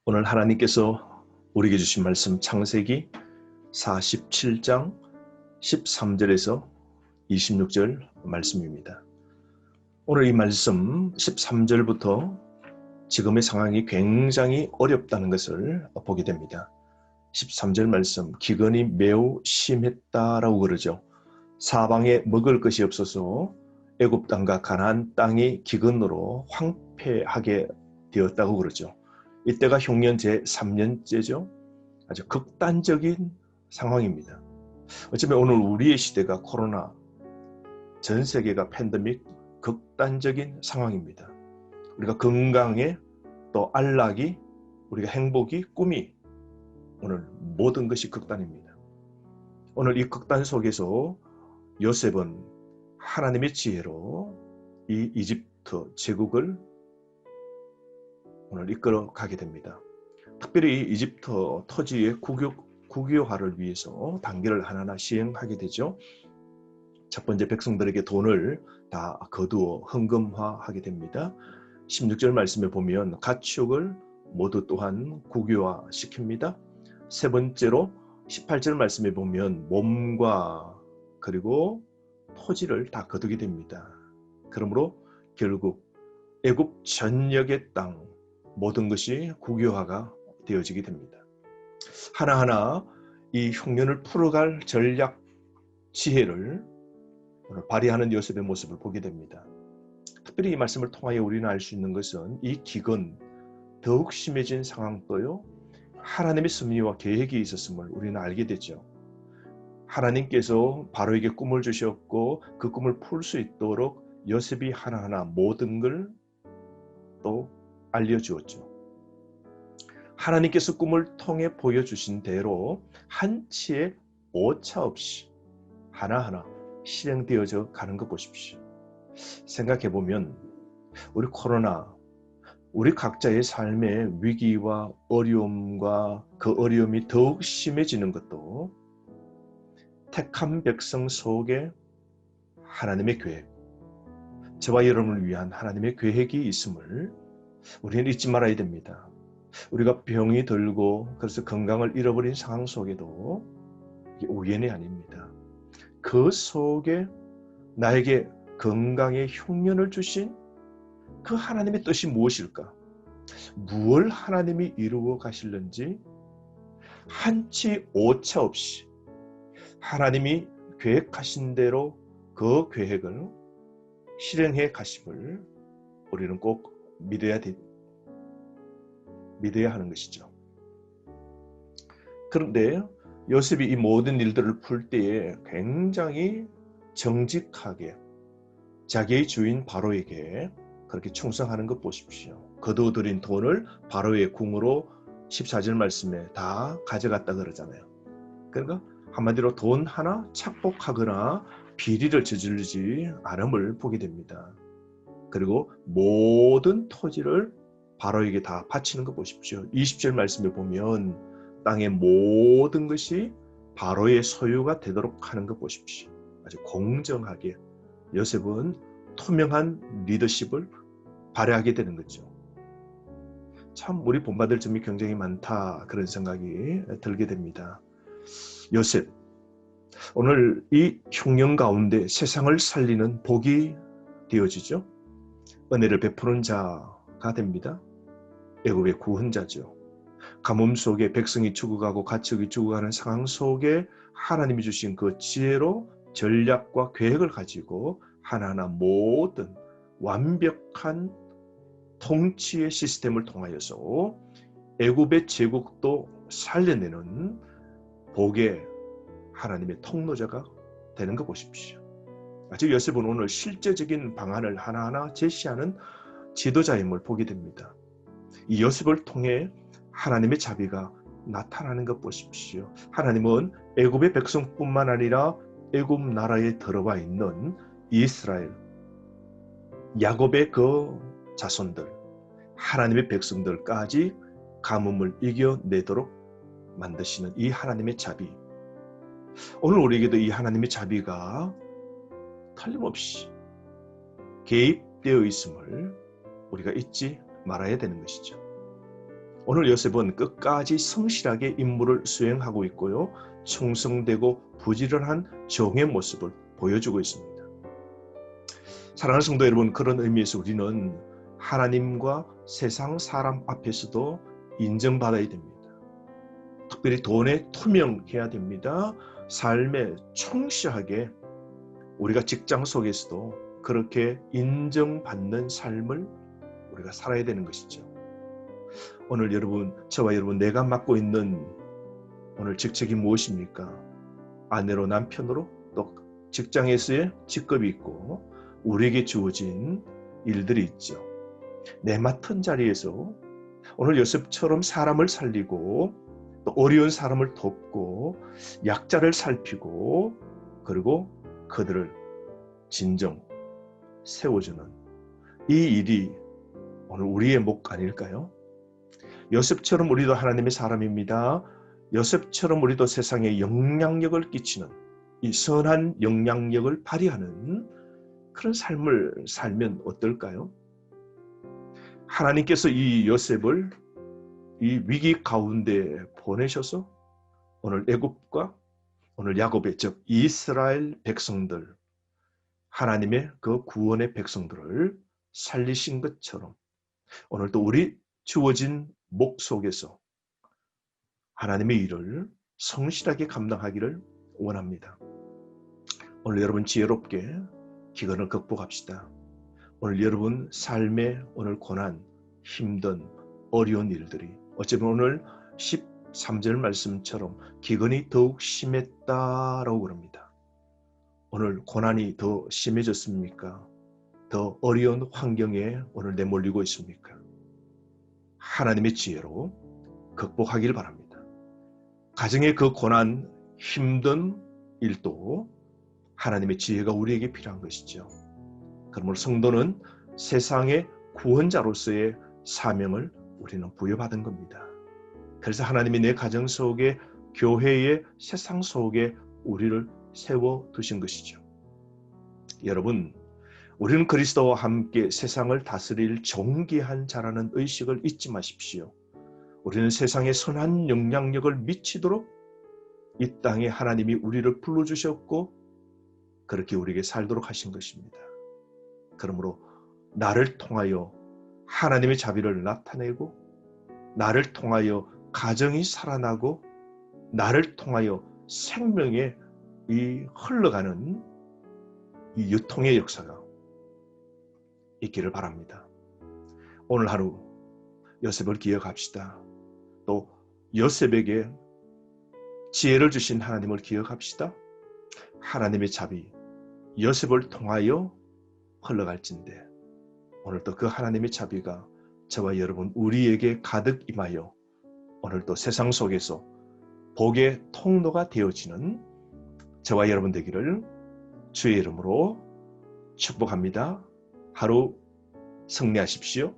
오늘 하나님께서 우리에게 주신 말씀 창세기 47장 13절에서 26절 말씀입니다. 오늘 이 말씀 13절부터 지금의 상황이 굉장히 어렵다는 것을 보게 됩니다. 13절 말씀, 기근이 매우 심했다라고 그러죠. 사방에 먹을 것이 없어서 애굽 땅과 가나안 땅이 기근으로 황폐하게 되었다고 그러죠. 이때가 흉년 제3년째죠. 아주 극단적인 상황입니다. 어쩌면 오늘 우리의 시대가 코로나, 전 세계가 팬데믹 극단적인 상황입니다. 우리가 건강에 또 안락이, 우리가 행복이, 꿈이, 오늘 모든 것이 극단입니다. 오늘 이 극단 속에서 요셉은 하나님의 지혜로 이 이집트 제국을 오늘 이끌어 가게 됩니다. 특별히 이 이집트 토지의 국유화를 위해서 단계를 하나하나 시행하게 되죠. 첫 번째, 백성들에게 돈을 다 거두어 헌금화하게 됩니다. 16절 말씀에 보면 가축을 모두 또한 국유화시킵니다. 세 번째로 18절 말씀에 보면 몸과 그리고 토지를 다 거두게 됩니다. 그러므로 결국 애굽 전역의 땅, 모든 것이 국유화가 되어지게 됩니다. 하나하나 이 흉년을 풀어갈 전략 지혜를 발휘하는 요셉의 모습을 보게 됩니다. 특별히 이 말씀을 통하여 우리는 알 수 있는 것은 이 기근, 더욱 심해진 상황도요, 하나님의 섭리와 계획이 있었음을 우리는 알게 되죠. 하나님께서 바로에게 꿈을 주셨고 그 꿈을 풀 수 있도록 요셉이 하나하나 모든 걸 또 알려주었죠. 하나님께서 꿈을 통해 보여주신 대로 한치의 오차 없이 하나하나 실행되어져 가는 것 보십시오. 생각해보면 우리 코로나, 우리 각자의 삶의 위기와 어려움과 그 어려움이 더욱 심해지는 것도 택한 백성 속에 하나님의 계획, 저와 여러분을 위한 하나님의 계획이 있음을 우리는 잊지 말아야 됩니다. 우리가 병이 들고 그래서 건강을 잃어버린 상황 속에도 이게 우연이 아닙니다. 그 속에 나에게 건강의 흉년을 주신 그 하나님의 뜻이 무엇일까? 무엇을 하나님이 이루어 가실는지 한치 오차 없이 하나님이 계획하신 대로 그 계획을 실행해 가심을 우리는 꼭 믿어야 하는 것이죠. 그런데 요셉이 이 모든 일들을 풀 때에 굉장히 정직하게 자기의 주인 바로에게 그렇게 충성하는 것 보십시오. 거두어들인 돈을 바로의 궁으로 14절 말씀에 다 가져갔다 그러잖아요. 그러니까 한마디로 돈 하나 착복하거나 비리를 저지르지 않음을 보게 됩니다. 그리고 모든 토지를 바로에게 다 바치는 거 보십시오. 20절 말씀에 보면 땅의 모든 것이 바로의 소유가 되도록 하는 거 보십시오. 아주 공정하게 요셉은 투명한 리더십을 발휘하게 되는 거죠. 참 우리 본받을 점이 굉장히 많다, 그런 생각이 들게 됩니다. 요셉, 오늘 이 흉년 가운데 세상을 살리는 복이 되어지죠. 은혜를 베푸는 자가 됩니다. 애굽의 구원자죠. 가뭄 속에 백성이 죽어가고 가축이 죽어가는 상황 속에 하나님이 주신 그 지혜로 전략과 계획을 가지고 하나하나 모든 완벽한 통치의 시스템을 통하여서 애굽의 제국도 살려내는 복의 하나님의 통로자가 되는 거 보십시오. 아주 요셉은 오늘 실제적인 방안을 하나하나 제시하는 지도자임을 보게 됩니다. 이 요셉을 통해 하나님의 자비가 나타나는 것 보십시오. 하나님은 애굽의 백성뿐만 아니라 애굽 나라에 들어와 있는 이스라엘, 야곱의 그 자손들, 하나님의 백성들까지 가뭄을 이겨내도록 만드시는 이 하나님의 자비, 오늘 우리에게도 이 하나님의 자비가 틀림없이 개입되어 있음을 우리가 잊지 말아야 되는 것이죠. 오늘 요셉은 끝까지 성실하게 임무를 수행하고 있고요. 충성되고 부지런한 종의 모습을 보여주고 있습니다. 사랑하는 성도 여러분, 그런 의미에서 우리는 하나님과 세상 사람 앞에서도 인정받아야 됩니다. 특별히 돈에 투명해야 됩니다. 삶에 충실하게 우리가 직장 속에서도 그렇게 인정받는 삶을 우리가 살아야 되는 것이죠. 오늘 여러분, 저와 여러분, 내가 맡고 있는 오늘 직책이 무엇입니까? 아내로, 남편으로, 또 직장에서의 직급이 있고 우리에게 주어진 일들이 있죠. 내 맡은 자리에서 오늘 요셉처럼 사람을 살리고 또 어려운 사람을 돕고 약자를 살피고 그리고 그들을 진정 세워주는 이 일이 오늘 우리의 목 아닐까요? 요셉처럼 우리도 하나님의 사람입니다. 요셉처럼 우리도 세상에 영향력을 끼치는 이 선한 영향력을 발휘하는 그런 삶을 살면 어떨까요? 하나님께서 이 요셉을 이 위기 가운데 보내셔서 오늘 애굽과 오늘 야곱의 즉 이스라엘 백성들, 하나님의 그 구원의 백성들을 살리신 것처럼 오늘도 우리 주어진 목 속에서 하나님의 일을 성실하게 감당하기를 원합니다. 오늘 여러분 지혜롭게 기근을 극복합시다. 오늘 여러분 삶의 오늘 고난, 힘든 어려운 일들이 어쩌면 오늘 13절 말씀처럼 기근이 더욱 심했다라고 그럽니다. 오늘 고난이 더 심해졌습니까? 더 어려운 환경에 오늘 내몰리고 있습니까? 하나님의 지혜로 극복하길 바랍니다. 가정의 그 고난, 힘든 일도 하나님의 지혜가 우리에게 필요한 것이죠. 그러므로 성도는 세상의 구원자로서의 사명을 우리는 부여받은 겁니다. 그래서 하나님이 내 가정 속에, 교회의 세상 속에 우리를 세워두신 것이죠. 여러분, 우리는 그리스도와 함께 세상을 다스릴 존귀한 자라는 의식을 잊지 마십시오. 우리는 세상에 선한 영향력을 미치도록 이 땅에 하나님이 우리를 불러주셨고 그렇게 우리에게 살도록 하신 것입니다. 그러므로 나를 통하여 하나님의 자비를 나타내고 나를 통하여 가정이 살아나고 나를 통하여 생명의 이 흘러가는 이 유통의 역사가 있기를 바랍니다. 오늘 하루 요셉을 기억합시다. 또 요셉에게 지혜를 주신 하나님을 기억합시다. 하나님의 자비 요셉을 통하여 흘러갈진대 오늘도 그 하나님의 자비가 저와 여러분 우리에게 가득 임하여 오늘도 세상 속에서 복의 통로가 되어지는 저와 여러분 되기를 주의 이름으로 축복합니다. 하루 승리하십시오.